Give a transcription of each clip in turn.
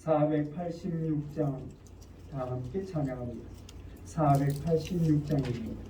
486장 다 함께 찬양합니다. 486장입니다.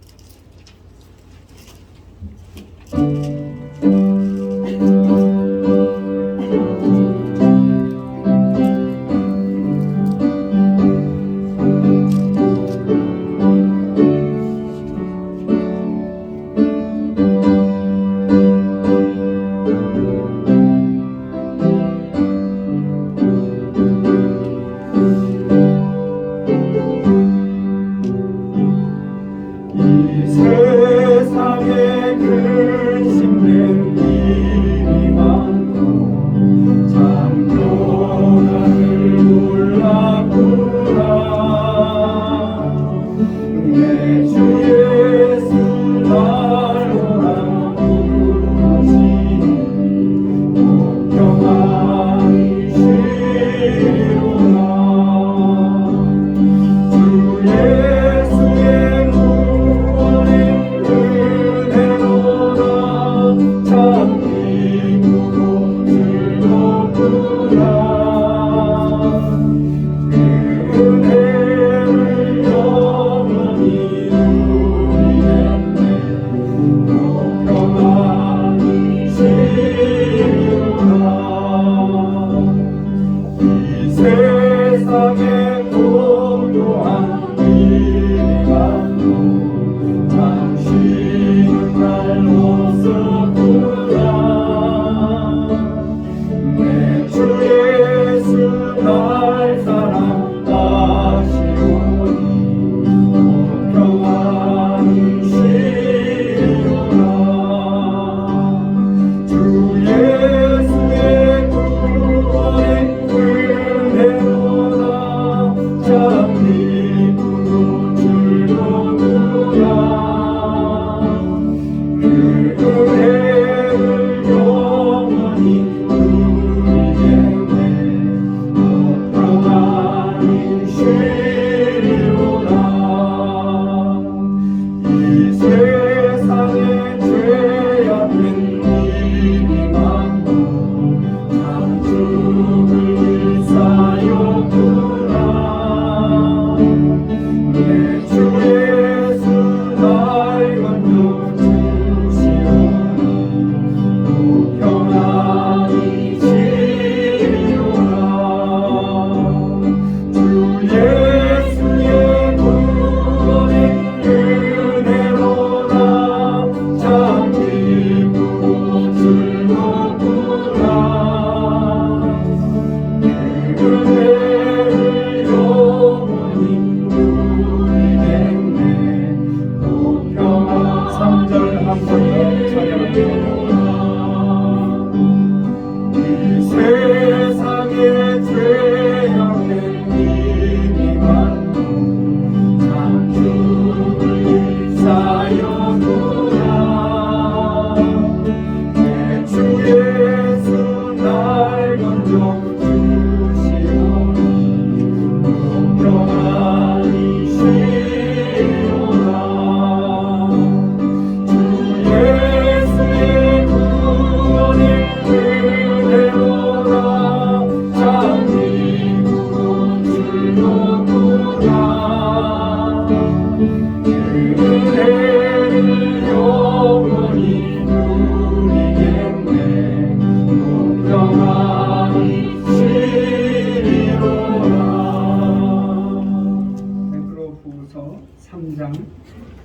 베드로후서 3장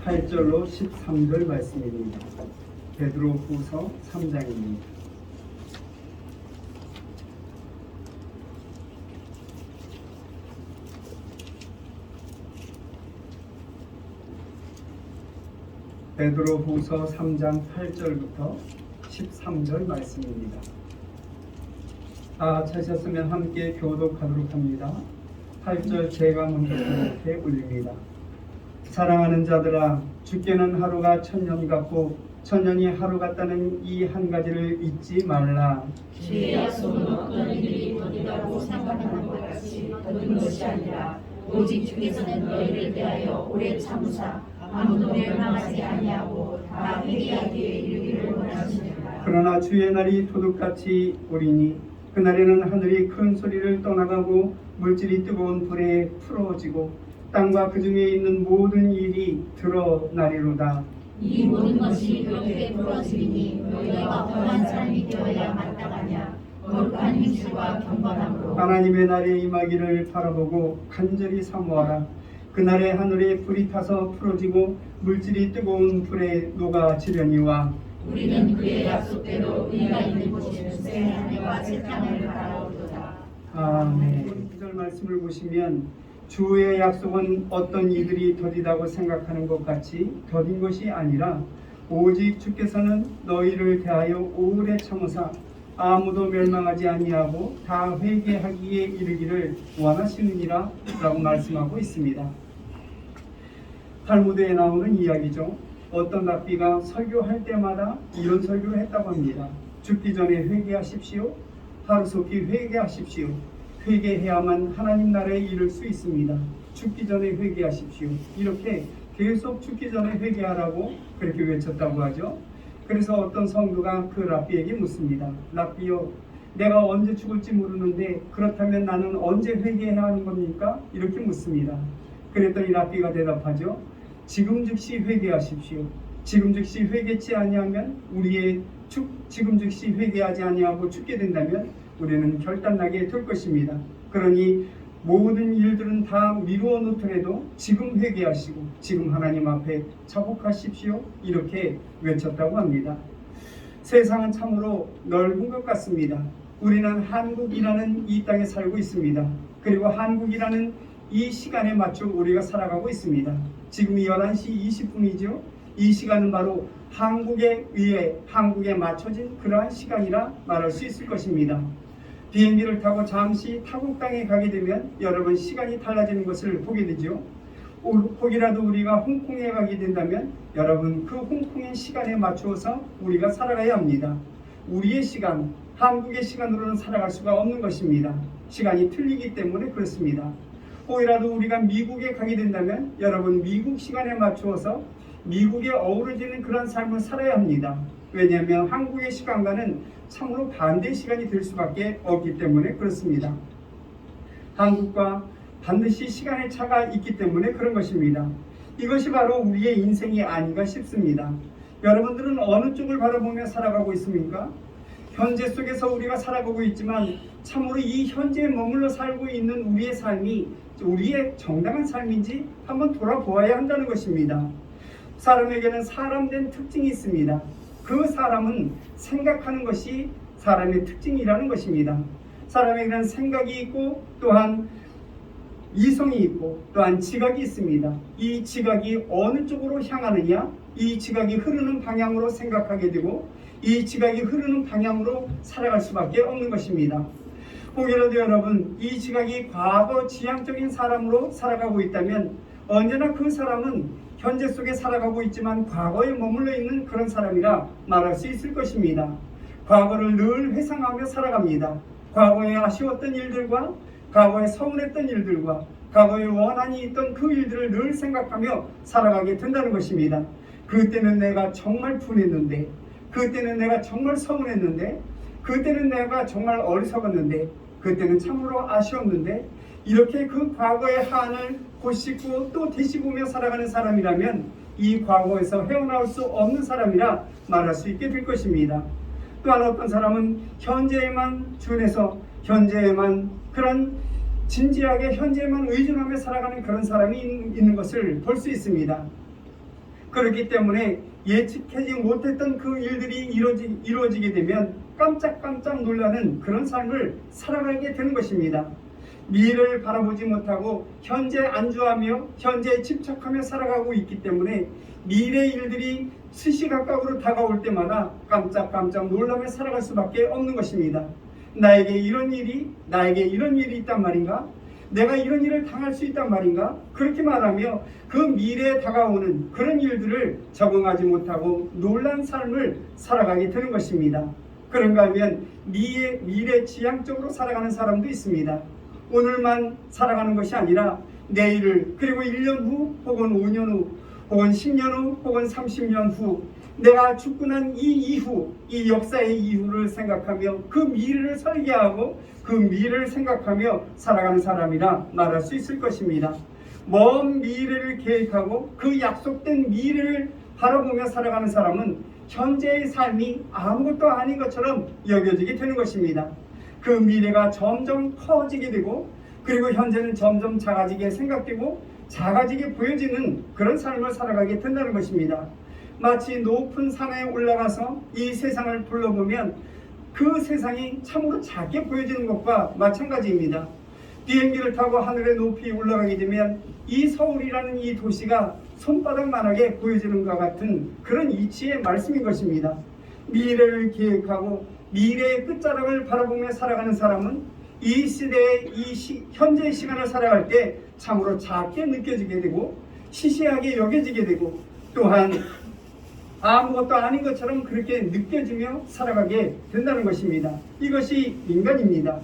8절로 13절 말씀입니다. 베드로후서 3장입니다. 베드로후서 3장 8절부터 13절 말씀입니다. 다 찾으셨으면 함께 교독하도록 합니다. 8절 제가 먼저 이렇게 올립니다. 사랑하는 자들아, 주께는 하루가 천년 같고 천년이 하루 같다는 이 한 가지를 잊지 말라. 주의 약속은 어떤 이들이 더디다고 생각하는 것 같이 더딘 것이 아니라 오직 주께서는 너희를 대하여 오래 참으사 아무도 멸망하지 아니하고 다 회개하기에 이르기를 원하시니라. 그러나 주의 날이 도둑같이 오리니 그날에는 하늘이 큰 소리를 떠나가고 물질이 뜨거운 불에 풀어지고 땅과 그 중에 있는 모든 일이 드러나리로다. 이 모든 것이 그렇게 부러지리니 너희가 거룩한 사람이 되어야 마땅하냐. 거룩한 행실과 경건함으로 하나님의 날에 임하기를 바라보고 간절히 사모하라. 그날에 하늘에 불이 타서 풀어지고 물질이 뜨거운 불에 녹아지려니와 우리는 그의 약속대로 의가 있는 곳에는 새 하늘과 새 땅을 바라오도다. 아멘. 2절 말씀을 보시면 주의 약속은 어떤 이들이 더디다고 생각하는 것 같이 더딘 것이 아니라 오직 주께서는 너희를 대하여 오래 참으사 아무도 멸망하지 아니하고 다 회개하기에 이르기를 원하시느니라 라고 말씀하고 있습니다. 탈무드에 나오는 이야기죠. 어떤 랍비가 설교할 때마다 이런 설교를 했다고 합니다. 죽기 전에 회개하십시오. 하루속히 회개하십시오. 회개해야만 하나님 나라에 이를 수 있습니다. 죽기 전에 회개하십시오. 이렇게 계속 죽기 전에 회개하라고 그렇게 외쳤다고 하죠. 그래서 어떤 성도가 그 랍비에게 묻습니다. 랍비요, 내가 언제 죽을지 모르는데 그렇다면 나는 언제 회개해야 하는 겁니까? 이렇게 묻습니다. 그랬더니 랍비가 대답하죠. 지금 즉시 회개하십시오. 지금 즉시 회개치 아니하면 지금 즉시 회개하지 아니하고 죽게 된다면 우리는 결단나게 될 것입니다. 그러니 모든 일들은 다 미루어 놓더라도 지금 회개하시고 지금 하나님 앞에 자복하십시오. 이렇게 외쳤다고 합니다. 세상은 참으로 넓은 것 같습니다. 우리는 한국이라는 이 땅에 살고 있습니다. 그리고 한국이라는 이 시간에 맞춰 우리가 살아가고 있습니다. 지금이 11시 20분이죠. 이 시간은 바로 한국에 의해 한국에 맞춰진 그러한 시간이라 말할 수 있을 것입니다. 비행기를 타고 잠시 타국 땅에 가게 되면 여러분 시간이 달라지는 것을 보게 되죠. 혹이라도 우리가 홍콩에 가게 된다면 여러분 그 홍콩의 시간에 맞추어서 우리가 살아가야 합니다. 우리의 시간, 한국의 시간으로는 살아갈 수가 없는 것입니다. 시간이 틀리기 때문에 그렇습니다. 혹이라도 우리가 미국에 가게 된다면 여러분 미국 시간에 맞추어서 미국에 어우러지는 그런 삶을 살아야 합니다. 왜냐하면 한국의 시간과는 참으로 반대의 시간이 될 수밖에 없기 때문에 그렇습니다. 한국과 반드시 시간의 차가 있기 때문에 그런 것입니다. 이것이 바로 우리의 인생이 아닌가 싶습니다. 여러분들은 어느 쪽을 바라보며 살아가고 있습니까? 현재 속에서 우리가 살아가고 있지만 참으로 이 현재에 머물러 살고 있는 우리의 삶이 우리의 정당한 삶인지 한번 돌아보아야 한다는 것입니다. 사람에게는 사람된 특징이 있습니다. 그 사람은 생각하는 것이 사람의 특징이라는 것입니다. 사람에게는 생각이 있고 또한 이성이 있고 또한 지각이 있습니다. 이 지각이 어느 쪽으로 향하느냐, 이 지각이 흐르는 방향으로 생각하게 되고 이 지각이 흐르는 방향으로 살아갈 수밖에 없는 것입니다. 혹여라도 여러분 이 지각이 과거 지향적인 사람으로 살아가고 있다면 언제나 그 사람은 현재 속에 살아가고 있지만 과거에 머물러 있는 그런 사람이라 말할 수 있을 것입니다. 과거를 늘 회상하며 살아갑니다. 과거에 아쉬웠던 일들과 과거에 서운했던 일들과 과거에 원한이 있던 그 일들을 늘 생각하며 살아가게 된다는 것입니다. 그때는 내가 정말 분했는데, 그때는 내가 정말 서운했는데, 그때는 내가 정말 어리석었는데, 그때는 참으로 아쉬웠는데, 이렇게 그 과거의 한을 고씻고 또 되씹으며 살아가는 사람이라면 이 과거에서 헤어나올 수 없는 사람이라 말할 수 있게 될 것입니다. 또한 어떤 사람은 현재에만 준해서 현재에만 그런 진지하게 현재에만 의존하며 살아가는 그런 사람이 있는 것을 볼 수 있습니다. 그렇기 때문에 예측하지 못했던 그 일들이 이루어지게 되면 깜짝깜짝 놀라는 그런 삶을 살아가게 되는 것입니다. 미래를 바라보지 못하고 현재 안주하며 현재에 집착하며 살아가고 있기 때문에 미래 일들이 시시각각으로 다가올 때마다 깜짝깜짝 놀라며 살아갈 수밖에 없는 것입니다. 나에게 이런 일이 있단 말인가? 내가 이런 일을 당할 수 있단 말인가? 그렇게 말하며 그 미래에 다가오는 그런 일들을 적응하지 못하고 놀란 삶을 살아가게 되는 것입니다. 그런가 하면 미래 지향적으로 살아가는 사람도 있습니다. 오늘만 살아가는 것이 아니라 내일을, 그리고 1년 후 혹은 5년 후 혹은 10년 후 혹은 30년 후 내가 죽고 난 이 이후, 이 역사의 이후를 생각하며 그 미래를 설계하고 그 미래를 생각하며 살아가는 사람이라 말할 수 있을 것입니다. 먼 미래를 계획하고 그 약속된 미래를 바라보며 살아가는 사람은 현재의 삶이 아무것도 아닌 것처럼 여겨지게 되는 것입니다. 그 미래가 점점 커지게 되고 그리고 현재는 점점 작아지게 생각되고 작아지게 보여지는 그런 삶을 살아가게 된다는 것입니다. 마치 높은 산에 올라가서 이 세상을 둘러보면 그 세상이 참으로 작게 보여지는 것과 마찬가지입니다. 비행기를 타고 하늘의 높이 올라가게 되면 이 서울이라는 이 도시가 손바닥만하게 보여지는 것과 같은 그런 이치의 말씀인 것입니다. 미래를 계획하고 미래의 끝자락을 바라보며 살아가는 사람은 이 시대의 현재의 시간을 살아갈 때 참으로 작게 느껴지게 되고 시시하게 여겨지게 되고 또한 아무것도 아닌 것처럼 그렇게 느껴지며 살아가게 된다는 것입니다. 이것이 인간입니다.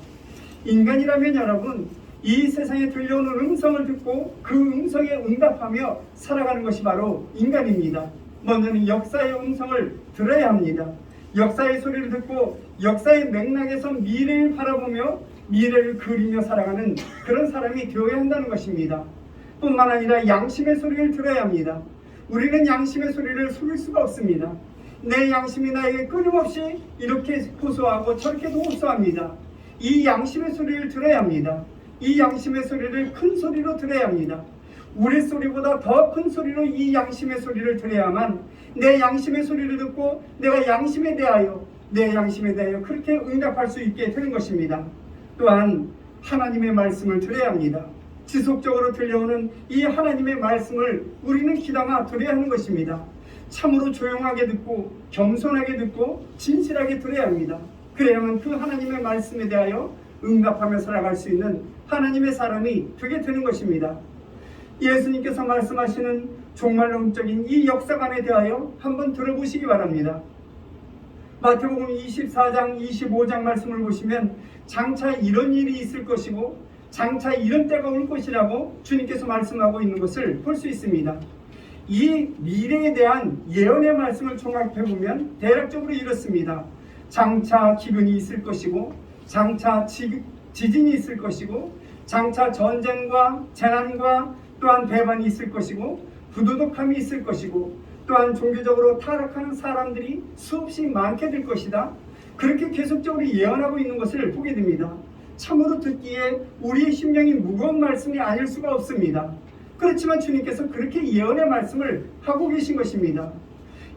인간이라면 여러분, 이 세상에 들려오는 음성을 듣고 그 음성에 응답하며 살아가는 것이 바로 인간입니다. 먼저는 역사의 음성을 들어야 합니다. 역사의 소리를 듣고 역사의 맥락에서 미래를 바라보며 미래를 그리며 살아가는 그런 사람이 되어야 한다는 것입니다. 뿐만 아니라 양심의 소리를 들어야 합니다. 우리는 양심의 소리를 속일 수가 없습니다. 내 양심이 나에게 끊임없이 이렇게 호소하고 저렇게도 호소합니다. 이 양심의 소리를 들어야 합니다. 이 양심의 소리를 큰 소리로 들어야 합니다. 우리 소리보다 더 큰 소리로 이 양심의 소리를 들어야만 내 양심의 소리를 듣고 내가 양심에 대하여 그렇게 응답할 수 있게 되는 것입니다. 또한 하나님의 말씀을 들어야 합니다. 지속적으로 들려오는 이 하나님의 말씀을 우리는 귀담아 들어야 하는 것입니다. 참으로 조용하게 듣고 겸손하게 듣고 진실하게 들어야 합니다. 그래야만 그 하나님의 말씀에 대하여 응답하며 살아갈 수 있는 하나님의 사람이 되게 되는 것입니다. 예수님께서 말씀하시는 종말론적인 이 역사관에 대하여 한번 들어보시기 바랍니다. 마태복음 24장 25장 말씀을 보시면 장차 이런 일이 있을 것이고 장차 이런 때가 올 것이라고 주님께서 말씀하고 있는 것을 볼 수 있습니다. 이 미래에 대한 예언의 말씀을 종합해보면 대략적으로 이렇습니다. 장차 기근이 있을 것이고 장차 지진이 있을 것이고 장차 전쟁과 재난과 또한 배반이 있을 것이고 부도덕함이 있을 것이고 또한 종교적으로 타락하는 사람들이 수없이 많게 될 것이다. 그렇게 계속적으로 예언하고 있는 것을 보게 됩니다. 참으로 듣기에 우리의 심령이 무거운 말씀이 아닐 수가 없습니다. 그렇지만 주님께서 그렇게 예언의 말씀을 하고 계신 것입니다.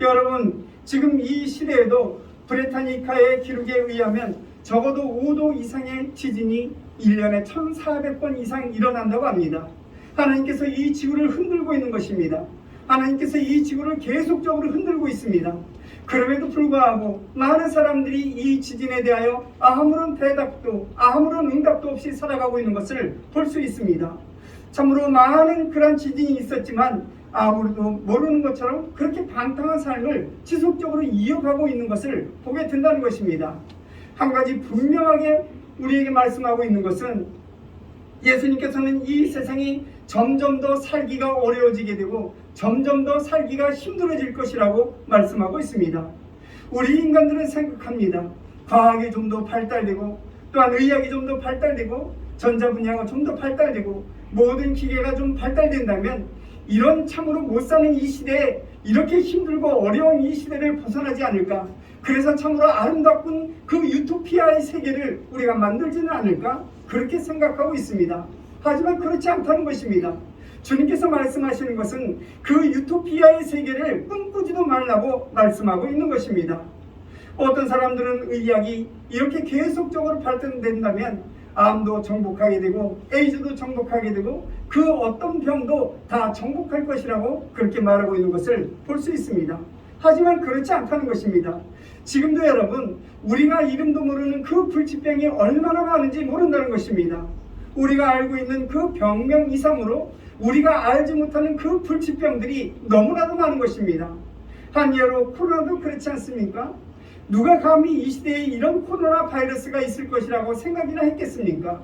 여러분, 지금 이 시대에도 브레타니카의 기록에 의하면 적어도 5도 이상의 지진이 1년에 1400번 이상 일어난다고 합니다. 하나님께서 이 지구를 흔들고 있는 것입니다. 하나님께서 이 지구를 계속적으로 흔들고 있습니다. 그럼에도 불구하고 많은 사람들이 이 지진에 대하여 아무런 대답도 아무런 응답도 없이 살아가고 있는 것을 볼 수 있습니다. 참으로 많은 그런 지진이 있었지만 아무도 모르는 것처럼 그렇게 방탕한 삶을 지속적으로 이어가고 있는 것을 보게 된다는 것입니다. 한 가지 분명하게 우리에게 말씀하고 있는 것은 예수님께서는 이 세상이 점점 더 살기가 어려워지게 되고 점점 더 살기가 힘들어질 것이라고 말씀하고 있습니다. 우리 인간들은 생각합니다. 과학이 좀 더 발달되고 또한 의학이 좀 더 발달되고 전자 분야가 좀 더 발달되고 모든 기계가 좀 발달된다면 이런 참으로 못 사는 이 시대에 이렇게 힘들고 어려운 이 시대를 벗어나지 않을까? 그래서 참으로 아름답군 그 유토피아의 세계를 우리가 만들지는 않을까? 그렇게 생각하고 있습니다. 하지만 그렇지 않다는 것입니다. 주님께서 말씀하시는 것은 그 유토피아의 세계를 꿈꾸지도 말라고 말씀하고 있는 것입니다. 어떤 사람들은 의학이 이렇게 계속적으로 발전된다면 암도 정복하게 되고 에이즈도 정복하게 되고 그 어떤 병도 다 정복할 것이라고 그렇게 말하고 있는 것을 볼 수 있습니다. 하지만 그렇지 않다는 것입니다. 지금도 여러분, 우리가 이름도 모르는 그 불치병이 얼마나 많은지 모른다는 것입니다. 우리가 알고 있는 그 병명 이상으로 우리가 알지 못하는 그 불치병들이 너무나도 많은 것입니다. 한 예로 코로나도 그렇지 않습니까? 누가 감히 이 시대에 이런 코로나 바이러스가 있을 것이라고 생각이나 했겠습니까?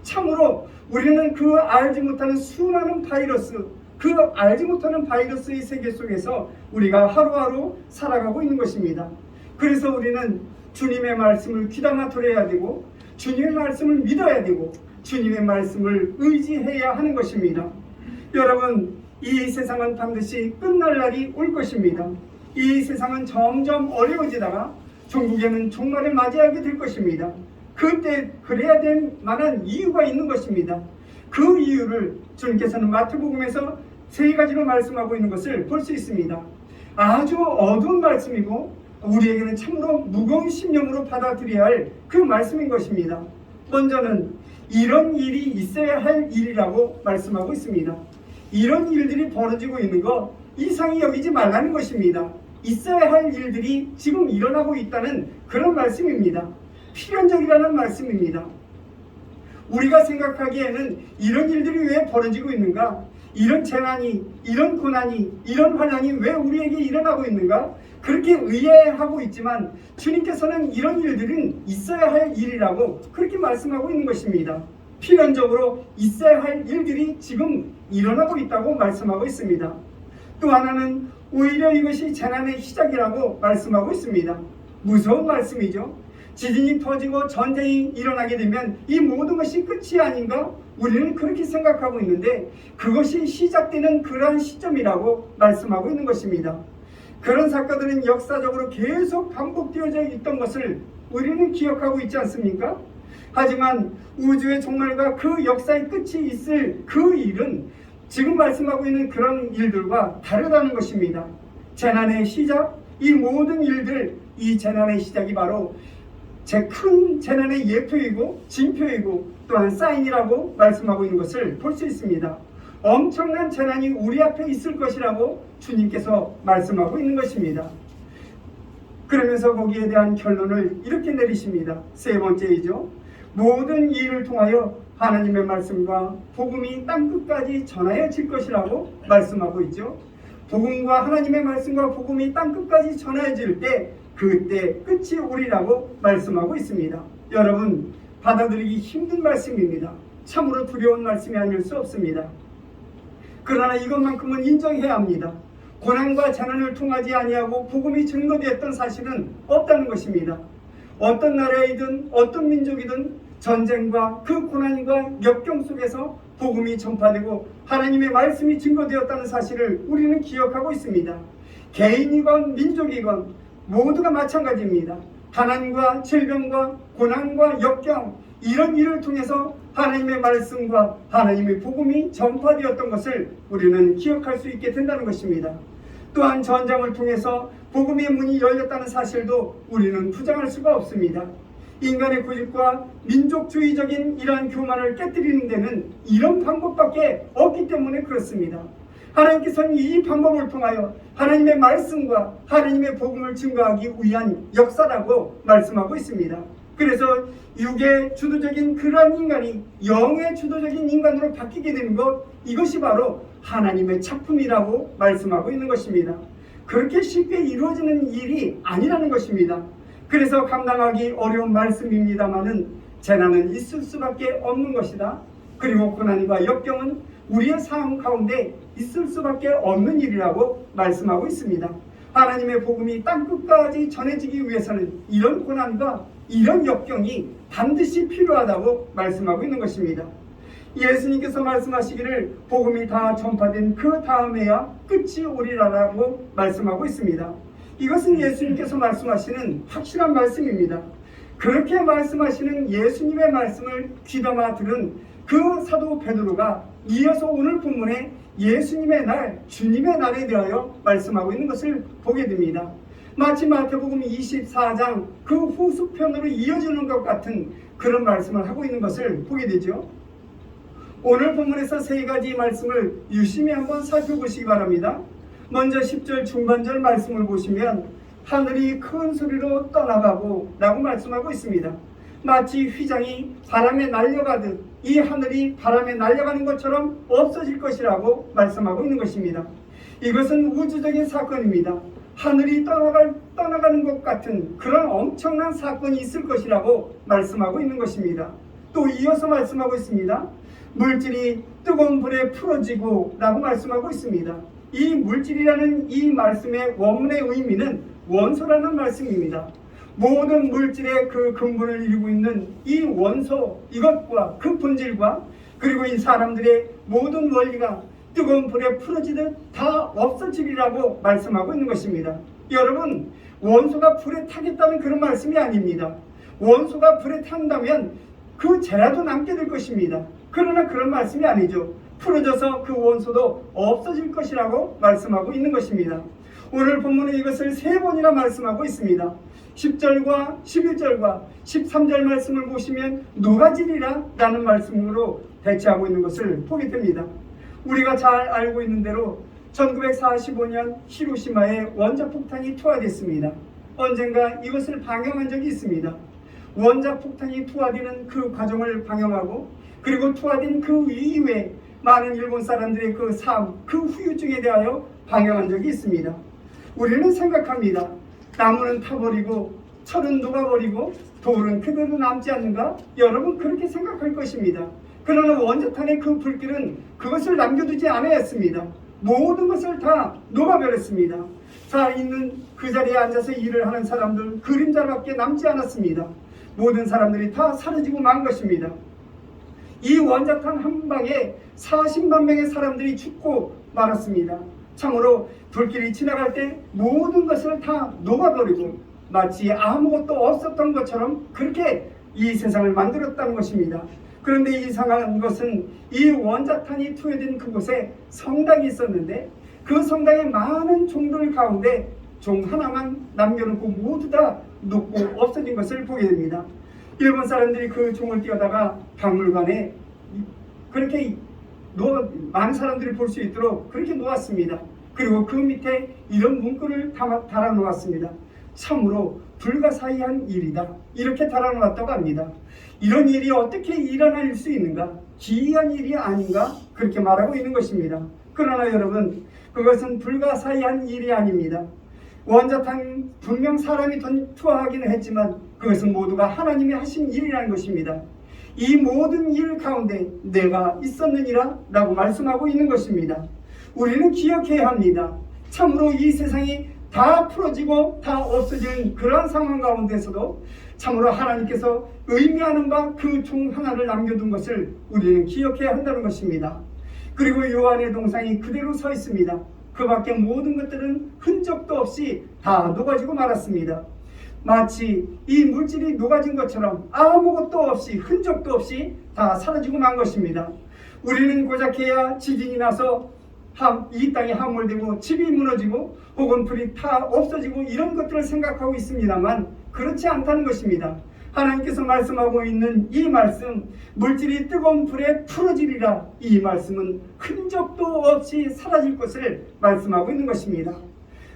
참으로 우리는 그 알지 못하는 수많은 바이러스, 그 알지 못하는 바이러스의 세계 속에서 우리가 하루하루 살아가고 있는 것입니다. 그래서 우리는 주님의 말씀을 귀담아 들어야 되고 주님의 말씀을 믿어야 되고 주님의 말씀을 의지해야 하는 것입니다. 여러분, 이 세상은 반드시 끝날 날이 올 것입니다. 이 세상은 점점 어려워지다가 종국에는 종말을 맞이하게 될 것입니다. 그때 그래야 될 만한 이유가 있는 것입니다. 그 이유를 주님께서는 마태복음에서 세 가지로 말씀하고 있는 것을 볼 수 있습니다. 아주 어두운 말씀이고 우리에게는 참으로 무거운 심령으로 받아들여야 할 그 말씀인 것입니다. 먼저는 이런 일이 있어야 할 일이라고 말씀하고 있습니다. 이런 일들이 벌어지고 있는 거 이상히 여기지 말라는 것입니다. 있어야 할 일들이 지금 일어나고 있다는 그런 말씀입니다. 필연적이라는 말씀입니다. 우리가 생각하기에는 이런 일들이 왜 벌어지고 있는가? 이런 재난이, 이런 고난이, 이런 환난이 왜 우리에게 일어나고 있는가? 그렇게 의아해하고 있지만 주님께서는 이런 일들은 있어야 할 일이라고 그렇게 말씀하고 있는 것입니다. 필연적으로 있어야 할 일들이 지금 일어나고 있다고 말씀하고 있습니다. 또 하나는 오히려 이것이 재난의 시작이라고 말씀하고 있습니다. 무서운 말씀이죠. 지진이 터지고 전쟁이 일어나게 되면 이 모든 것이 끝이 아닌가? 우리는 그렇게 생각하고 있는데 그것이 시작되는 그러한 시점이라고 말씀하고 있는 것입니다. 그런 사건들은 역사적으로 계속 반복되어져 있던 것을 우리는 기억하고 있지 않습니까? 하지만 우주의 종말과 그 역사의 끝이 있을 그 일은 지금 말씀하고 있는 그런 일들과 다르다는 것입니다. 재난의 시작, 이 모든 일들, 이 재난의 시작이 바로 제 큰 재난의 예표이고 징표이고 또한 사인이라고 말씀하고 있는 것을 볼 수 있습니다. 엄청난 재난이 우리 앞에 있을 것이라고 주님께서 말씀하고 있는 것입니다. 그러면서 거기에 대한 결론을 이렇게 내리십니다. 세 번째이죠. 모든 일을 통하여 하나님의 말씀과 복음이 땅끝까지 전하여질 것이라고 말씀하고 있죠. 복음과 하나님의 말씀과 복음이 땅끝까지 전하여질 때 그때 끝이 오리라고 말씀하고 있습니다. 여러분, 받아들이기 힘든 말씀입니다. 참으로 두려운 말씀이 아닐 수 없습니다. 그러나 이것만큼은 인정해야 합니다. 고난과 재난을 통하지 아니하고 복음이 증거되었던 사실은 없다는 것입니다. 어떤 나라이든 어떤 민족이든 전쟁과 그 고난과 역경 속에서 복음이 전파되고 하나님의 말씀이 증거되었다는 사실을 우리는 기억하고 있습니다. 개인이건 민족이건 모두가 마찬가지입니다. 가난과 질병과 고난과 역경, 이런 일을 통해서 하나님의 말씀과 하나님의 복음이 전파되었던 것을 우리는 기억할 수 있게 된다는 것입니다. 또한 전쟁을 통해서 복음의 문이 열렸다는 사실도 우리는 부정할 수가 없습니다. 인간의 고집과 민족주의적인 이러한 교만을 깨뜨리는 데는 이런 방법밖에 없기 때문에 그렇습니다. 하나님께서는 이 방법을 통하여 하나님의 말씀과 하나님의 복음을 증거하기 위한 역사라고 말씀하고 있습니다. 그래서 육의 주도적인 그러한 인간이 영의 주도적인 인간으로 바뀌게 되는 것, 이것이 바로 하나님의 작품이라고 말씀하고 있는 것입니다. 그렇게 쉽게 이루어지는 일이 아니라는 것입니다. 그래서 감당하기 어려운 말씀입니다마는 재난은 있을 수밖에 없는 것이다. 그리고 고난과 역경은 우리의 삶 가운데 있을 수밖에 없는 일이라고 말씀하고 있습니다. 하나님의 복음이 땅끝까지 전해지기 위해서는 이런 고난과 이런 역경이 반드시 필요하다고 말씀하고 있는 것입니다. 예수님께서 말씀하시기를 복음이 다 전파된 그 다음에야 끝이 오리라라고 말씀하고 있습니다. 이것은 예수님께서 말씀하시는 확실한 말씀입니다. 그렇게 말씀하시는 예수님의 말씀을 귀담아 들은 그 사도 베드로가 이어서 오늘 본문에 예수님의 날, 주님의 날에 대하여 말씀하고 있는 것을 보게 됩니다. 마치 마태복음 24장 그 후속편으로 이어지는 것 같은 그런 말씀을 하고 있는 것을 보게 되죠. 오늘 본문에서 세 가지 말씀을 유심히 한번 살펴보시기 바랍니다. 먼저 10절 중반절 말씀을 보시면 하늘이 큰 소리로 떠나가고 라고 말씀하고 있습니다. 마치 휘장이 바람에 날려가듯 이 하늘이 바람에 날려가는 것처럼 없어질 것이라고 말씀하고 있는 것입니다. 이것은 우주적인 사건입니다. 하늘이 떠나가는 것 같은 그런 엄청난 사건이 있을 것이라고 말씀하고 있는 것입니다. 또 이어서 말씀하고 있습니다. 물질이 뜨거운 불에 풀어지고 라고 말씀하고 있습니다. 이 물질이라는 이 말씀의 원문의 의미는 원소라는 말씀입니다. 모든 물질의 그 근본을 이루고 있는 이 원소, 이것과 그 본질과 그리고 이 사람들의 모든 원리가 뜨거운 불에 풀어지듯 다 없어지리라고 말씀하고 있는 것입니다. 여러분, 원소가 불에 타겠다는 그런 말씀이 아닙니다. 원소가 불에 탄다면 그 재라도 남게 될 것입니다. 그러나 그런 말씀이 아니죠. 풀어져서 그 원소도 없어질 것이라고 말씀하고 있는 것입니다. 오늘 본문은 이것을 3번이나 말씀하고 있습니다. 10절과 11절과 13절 말씀을 보시면 녹아지리라 라는 말씀으로 대체하고 있는 것을 보게 됩니다. 우리가 잘 알고 있는 대로 1945년 히로시마에 원자폭탄이 투하됐습니다. 언젠가 이것을 방영한 적이 있습니다. 원자폭탄이 투하되는 그 과정을 방영하고 그리고 투하된 그 이후에 많은 일본 사람들의 그 삶, 그 후유증에 대하여 방영한 적이 있습니다. 우리는 생각합니다. 나무는 타버리고 철은 녹아버리고 돌은 그대로 남지 않는가? 여러분 그렇게 생각할 것입니다. 그러나 원자탄의 그 불길은 그것을 남겨두지 않았습니다. 모든 것을 다 녹아버렸습니다. 살아있는 그 자리에 앉아서 일을 하는 사람들 그림자밖에 남지 않았습니다. 모든 사람들이 다 사라지고 만 것입니다. 이 원자탄 한 방에 40만 명의 사람들이 죽고 말았습니다. 참으로 불길이 지나갈 때 모든 것을 다 녹아버리고 마치 아무것도 없었던 것처럼 그렇게 이 세상을 만들었다는 것입니다. 그런데 이상한 것은 이 원자탄이 투여된 그곳에 성당이 있었는데 그 성당의 많은 종들 가운데 종 하나만 남겨놓고 모두 다 녹고 없어진 것을 보게 됩니다. 일본 사람들이 그 종을 띄어다가 박물관에 그렇게 많은 사람들이 볼 수 있도록 그렇게 놓았습니다. 그리고 그 밑에 이런 문구를 달아 놓았습니다. 참으로 불가사의한 일이다. 이렇게 달아 놓았다고 합니다. 이런 일이 어떻게 일어날 수 있는가? 기이한 일이 아닌가? 그렇게 말하고 있는 것입니다. 그러나 여러분, 그것은 불가사의한 일이 아닙니다. 원자탄 분명 사람이 투하하기는 했지만 그것은 모두가 하나님이 하신 일이라는 것입니다. 이 모든 일 가운데 내가 있었느니라 라고 말씀하고 있는 것입니다. 우리는 기억해야 합니다. 참으로 이 세상이 다 풀어지고 다 없어지는 그러한 상황 가운데서도 참으로 하나님께서 의미하는 바 그 종 하나를 남겨둔 것을 우리는 기억해야 한다는 것입니다. 그리고 요한의 동상이 그대로 서 있습니다. 그 밖에 모든 것들은 흔적도 없이 다 녹아지고 말았습니다. 마치 이 물질이 녹아진 것처럼 아무것도 없이 흔적도 없이 다 사라지고 만 것입니다. 우리는 고작해야 지진이 나서 이 땅이 함몰되고 집이 무너지고 혹은 불이 다 없어지고 이런 것들을 생각하고 있습니다만 그렇지 않다는 것입니다. 하나님께서 말씀하고 있는 이 말씀, 물질이 뜨거운 불에 풀어지리라, 이 말씀은 흔적도 없이 사라질 것을 말씀하고 있는 것입니다.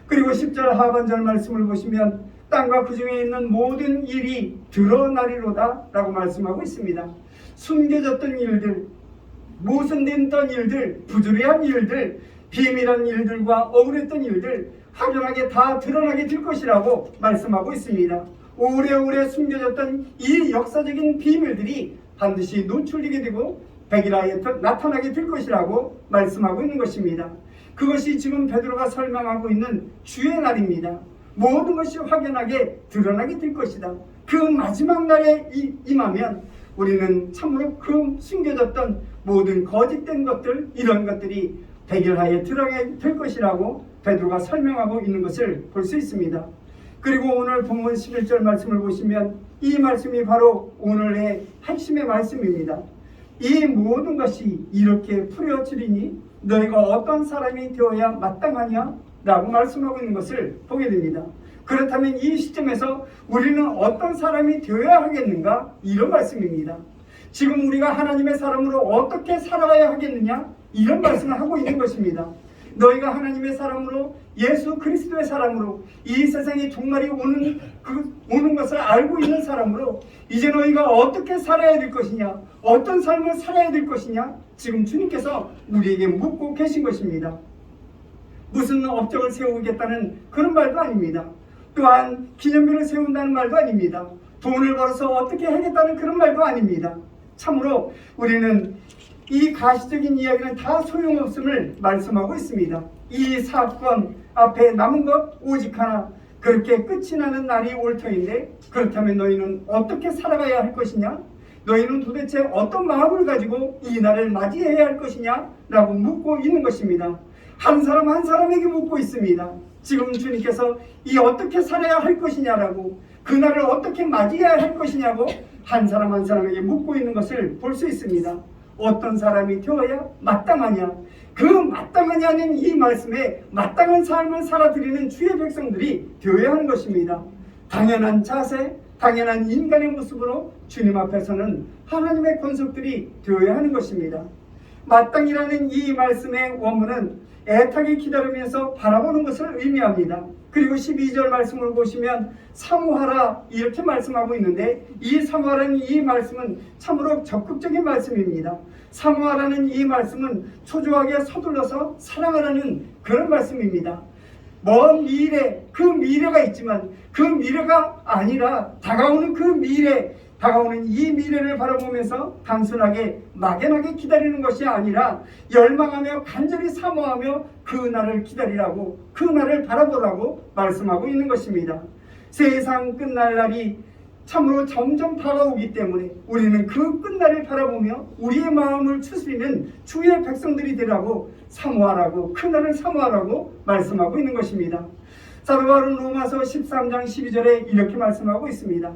그리고 10절 하반절 말씀을 보시면 땅과 그 중에 있는 모든 일이 드러나리로다 라고 말씀하고 있습니다. 숨겨졌던 일들, 모순됐던 일들, 부조리한 일들, 비밀한 일들과 억울했던 일들 확연하게 다 드러나게 될 것이라고 말씀하고 있습니다. 오래오래 숨겨졌던 이 역사적인 비밀들이 반드시 노출되게 되고 백일하에 나타나게 될 것이라고 말씀하고 있는 것입니다. 그것이 지금 베드로가 설명하고 있는 주의 날입니다. 모든 것이 확연하게 드러나게 될 것이다. 그 마지막 날에 임하면 우리는 참으로 그 숨겨졌던 모든 거짓된 것들, 이런 것들이 백일하에 드러나게 될 것이라고 베드로가 설명하고 있는 것을 볼 수 있습니다. 그리고 오늘 본문 11절 말씀을 보시면 이 말씀이 바로 오늘의 핵심의 말씀입니다. 이 모든 것이 이렇게 풀어지리니 너희가 어떤 사람이 되어야 마땅하냐? 라고 말씀하고 있는 것을 보게 됩니다. 그렇다면 이 시점에서 우리는 어떤 사람이 되어야 하겠는가? 이런 말씀입니다. 지금 우리가 하나님의 사람으로 어떻게 살아가야 하겠느냐? 이런 말씀을 하고 있는 것입니다. 너희가 하나님의 사람으로, 예수 그리스도의 사람으로, 이 세상에 종말이 오는 것을 알고 있는 사람으로 이제 너희가 어떻게 살아야 될 것이냐, 어떤 삶을 살아야 될 것이냐, 지금 주님께서 우리에게 묻고 계신 것입니다. 무슨 업적을 세우겠다는 그런 말도 아닙니다. 또한 기념비를 세운다는 말도 아닙니다. 돈을 벌어서 어떻게 하겠다는 그런 말도 아닙니다. 참으로 우리는 이 가시적인 이야기는 다 소용없음을 말씀하고 있습니다. 이 사건 앞에 남은 것 오직 하나, 그렇게 끝이 나는 날이 올 터인데 그렇다면 너희는 어떻게 살아가야 할 것이냐? 너희는 도대체 어떤 마음을 가지고 이 날을 맞이해야 할 것이냐? 라고 묻고 있는 것입니다. 한 사람 한 사람에게 묻고 있습니다. 지금 주님께서 이 어떻게 살아야 할 것이냐라고, 그날을 어떻게 맞이해야 할 것이냐고 한 사람 한 사람에게 묻고 있는 것을 볼 수 있습니다. 어떤 사람이 되어야 마땅하냐, 그 마땅하냐는 이 말씀에 마땅한 삶을 살아드리는 주의 백성들이 되어야 하는 것입니다. 당연한 자세, 당연한 인간의 모습으로 주님 앞에서는 하나님의 권속들이 되어야 하는 것입니다. 마땅이라는 이 말씀의 원문은 애타게 기다리면서 바라보는 것을 의미합니다. 그리고 12절 말씀을 보시면 사모하라 이렇게 말씀하고 있는데, 이 사모하라는 이 말씀은 참으로 적극적인 말씀입니다. 사모하라는 이 말씀은 초조하게 서둘러서 사랑하라는 그런 말씀입니다. 먼 미래, 그 미래가 있지만 그 미래가 아니라 다가오는 그 미래, 다가오는 이 미래를 바라보면서 단순하게 막연하게 기다리는 것이 아니라 열망하며 간절히 사모하며 그 날을 기다리라고, 그 날을 바라보라고 말씀하고 있는 것입니다. 세상 끝날 날이 참으로 점점 다가오기 때문에 우리는 그 끝날을 바라보며 우리의 마음을 추스리는 주의 백성들이 되라고 사모하라고, 그 날을 사모하라고 말씀하고 있는 것입니다. 사도 바울은 로마서 13장 12절에 이렇게 말씀하고 있습니다.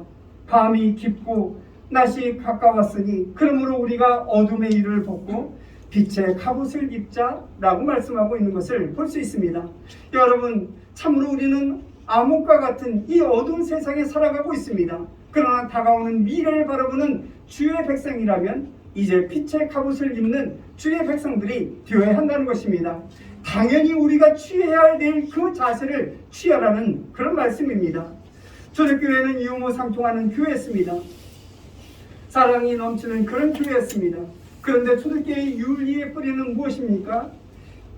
밤이 깊고 낮이 가까웠으니 그러므로 우리가 어둠의 일을 벗고 빛의 갑옷을 입자라고 말씀하고 있는 것을 볼 수 있습니다. 여러분, 참으로 우리는 암흑과 같은 이 어두운 세상에 살아가고 있습니다. 그러나 다가오는 미래를 바라보는 주의 백성이라면 이제 빛의 갑옷을 입는 주의 백성들이 되어야 한다는 것입니다. 당연히 우리가 취해야 될 그 자세를 취하라는 그런 말씀입니다. 초대교회는 유무상통하는 교회였습니다. 사랑이 넘치는 그런 교회였습니다. 그런데 초대교회의 윤리의 뿌리는 무엇입니까?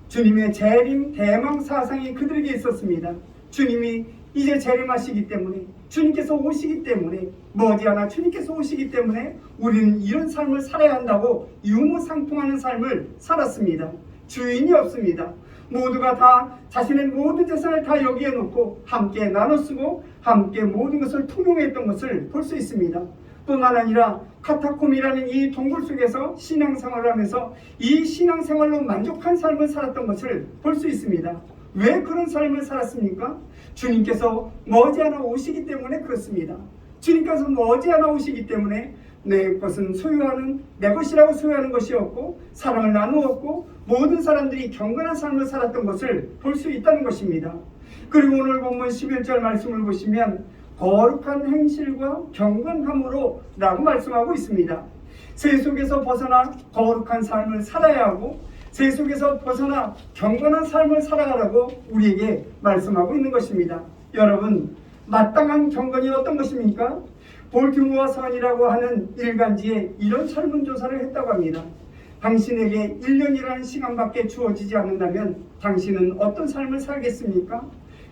주님의 재림 대망 사상이 그들에게 있었습니다. 주님이 이제 재림하시기 때문에, 주님께서 오시기 때문에, 머지않아 주님께서 오시기 때문에 우리는 이런 삶을 살아야 한다고 유무상통하는 삶을 살았습니다. 주인이 없습니다. 모두가 다 자신의 모든 재산을 다 여기에 놓고 함께 나눠 쓰고 함께 모든 것을 통용했던 것을 볼 수 있습니다. 뿐만 아니라 카타콤이라는 이 동굴 속에서 신앙생활을 하면서 이 신앙생활로 만족한 삶을 살았던 것을 볼 수 있습니다. 왜 그런 삶을 살았습니까? 주님께서 머지않아 오시기 때문에 그렇습니다. 주님께서 머지않아 오시기 때문에 내 것은 소유하는, 내 것이라고 소유하는 것이 없고 사랑을 나누었고 모든 사람들이 경건한 삶을 살았던 것을 볼 수 있다는 것입니다. 그리고 오늘 본문 11절 말씀을 보시면 거룩한 행실과 경건함으로 라고 말씀하고 있습니다. 세 속에서 벗어나 거룩한 삶을 살아야 하고 세 속에서 벗어나 경건한 삶을 살아가라고 우리에게 말씀하고 있는 것입니다. 여러분, 마땅한 경건이 어떤 것입니까? 볼티모어 선이라고 하는 일간지에 이런 설문조사를 했다고 합니다. 당신에게 1년이라는 시간밖에 주어지지 않는다면 당신은 어떤 삶을 살겠습니까?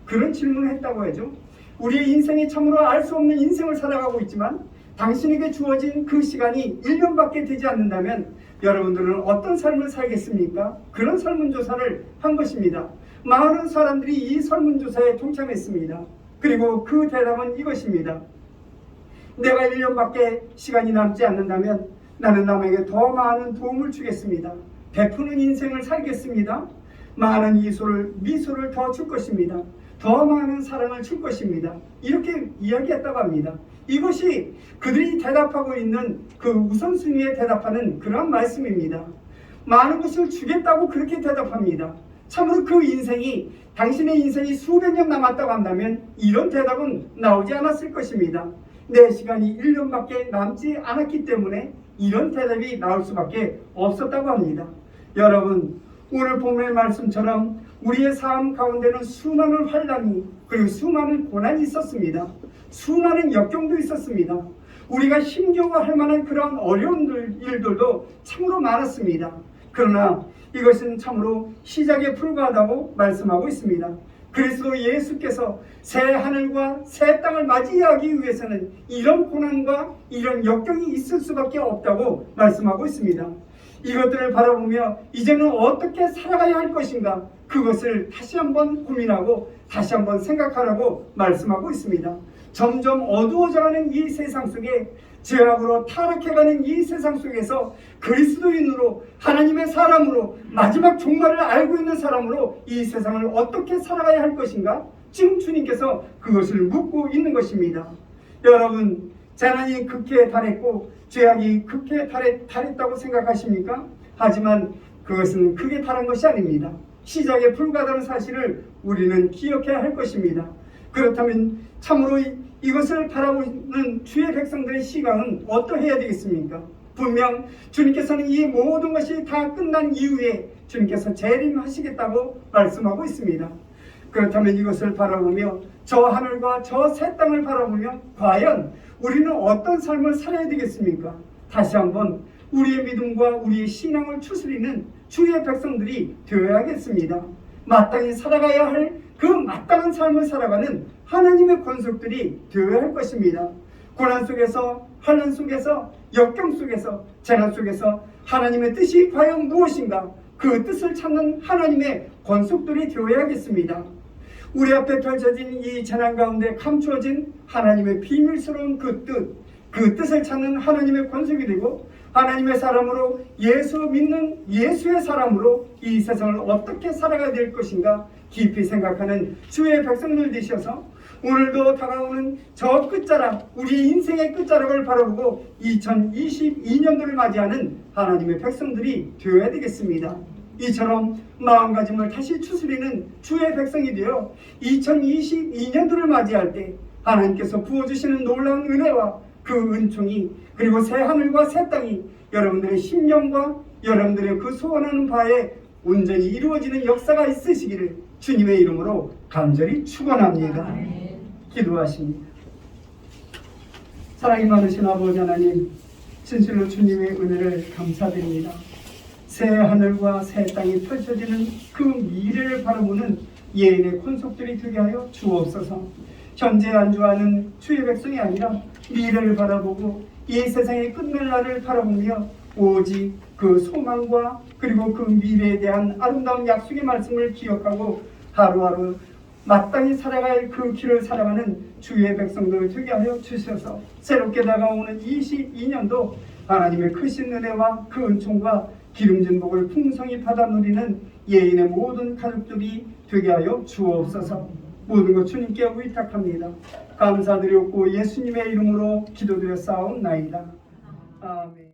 그런 질문을 했다고 하죠. 우리의 인생이 참으로 알 수 없는 인생을 살아가고 있지만 당신에게 주어진 그 시간이 1년밖에 되지 않는다면 여러분들은 어떤 삶을 살겠습니까? 그런 설문조사를 한 것입니다. 많은 사람들이 이 설문조사에 동참했습니다. 그리고 그 대답은 이것입니다. 내가 1년밖에 시간이 남지 않는다면 나는 남에게 더 많은 도움을 주겠습니다. 베푸는 인생을 살겠습니다. 많은 미소를 더 줄 것입니다. 더 많은 사랑을 줄 것입니다. 이렇게 이야기했다고 합니다. 이것이 그들이 대답하고 있는 그 우선순위에 대답하는 그런 말씀입니다. 많은 것을 주겠다고 그렇게 대답합니다. 참으로 그 인생이, 당신의 인생이 수백 년 남았다고 한다면 이런 대답은 나오지 않았을 것입니다. 내 시간이 1년밖에 남지 않았기 때문에 이런 대답이 나올 수밖에 없었다고 합니다. 여러분, 오늘 본문의 말씀처럼 우리의 삶 가운데는 수많은 환난이, 그리고 수많은 고난이 있었습니다. 수많은 역경도 있었습니다. 우리가 힘겨워할 만한 그런 어려운 일들도 참으로 많았습니다. 그러나 이것은 참으로 시작에 불과하다고 말씀하고 있습니다. 그리스도 예수께서 새 하늘과 새 땅을 맞이하기 위해서는 이런 고난과 이런 역경이 있을 수밖에 없다고 말씀하고 있습니다. 이것들을 바라보며 이제는 어떻게 살아가야 할 것인가, 그것을 다시 한번 고민하고 다시 한번 생각하라고 말씀하고 있습니다. 점점 어두워져가는 이 세상 속에, 죄악으로 타락해가는 이 세상 속에서 그리스도인으로, 하나님의 사람으로, 마지막 종말을 알고 있는 사람으로 이 세상을 어떻게 살아가야 할 것인가, 지금 주님께서 그것을 묻고 있는 것입니다. 여러분, 재난이 극해에 달했고 죄악이 극해에 달했다고 생각하십니까? 하지만 그것은 극에 달한 것이 아닙니다. 시작에 불과하다는 사실을 우리는 기억해야 할 것입니다. 그렇다면 참으로 이것을 바라보는 주의 백성들의 시각은 어떠해야 되겠습니까? 분명 주님께서는 이 모든 것이 다 끝난 이후에 주님께서 재림하시겠다고 말씀하고 있습니다. 그렇다면 이것을 바라보며 저 하늘과 저 새 땅을 바라보며 과연 우리는 어떤 삶을 살아야 되겠습니까? 다시 한번 우리의 믿음과 우리의 신앙을 추스리는 주의 백성들이 되어야겠습니다. 마땅히 살아가야 할 그 마땅한 삶을 살아가는 하나님의 권속들이 되어야 할 것입니다. 고난 속에서, 환난 속에서, 역경 속에서, 재난 속에서 하나님의 뜻이 과연 무엇인가, 그 뜻을 찾는 하나님의 권속들이 되어야겠습니다. 우리 앞에 펼쳐진 이 재난 가운데 감추어진 하나님의 비밀스러운 그 뜻을 찾는 하나님의 권속이 되고, 하나님의 사람으로, 예수 믿는 예수의 사람으로 이 세상을 어떻게 살아가야 될 것인가 깊이 생각하는 주의 백성들 되셔서 오늘도 다가오는 저 끝자락, 우리 인생의 끝자락을 바라보고 2022년도를 맞이하는 하나님의 백성들이 되어야 되겠습니다. 이처럼 마음가짐을 다시 추스리는 주의 백성이 되어 2022년도를 맞이할 때 하나님께서 부어주시는 놀라운 은혜와 그 은총이, 그리고 새 하늘과 새 땅이 여러분들의 심령과 여러분들의 그 소원하는 바에 온전히 이루어지는 역사가 있으시기를 주님의 이름으로 간절히 축원합니다. 기도하십니다. 사랑이 많으신 아버지 하나님, 진실로 주님의 은혜를 감사드립니다. 새 하늘과 새 땅이 펼쳐지는 그 미래를 바라보는 예인의 권속들이 되게 하여 주옵소서. 현재 안주하는 주의 백성이 아니라 미래를 바라보고 이 세상의 끝날 날을 바라보며 오직 그 소망과 그리고 그 미래에 대한 아름다운 약속의 말씀을 기억하고 하루하루 마땅히 살아갈 그 길을 살아가는 주의 백성들을 되게 하여 주셔서 새롭게 다가오는 22년도 하나님의 크신 은혜와 그 은총과 기름진 복을 풍성히 받아 누리는 예인의 모든 가족들이 되게 하여 주옵소서. 모든 것 주님께 의탁합니다. 감사드렸고 예수님의 이름으로 기도드렸사옵나이다. 아멘.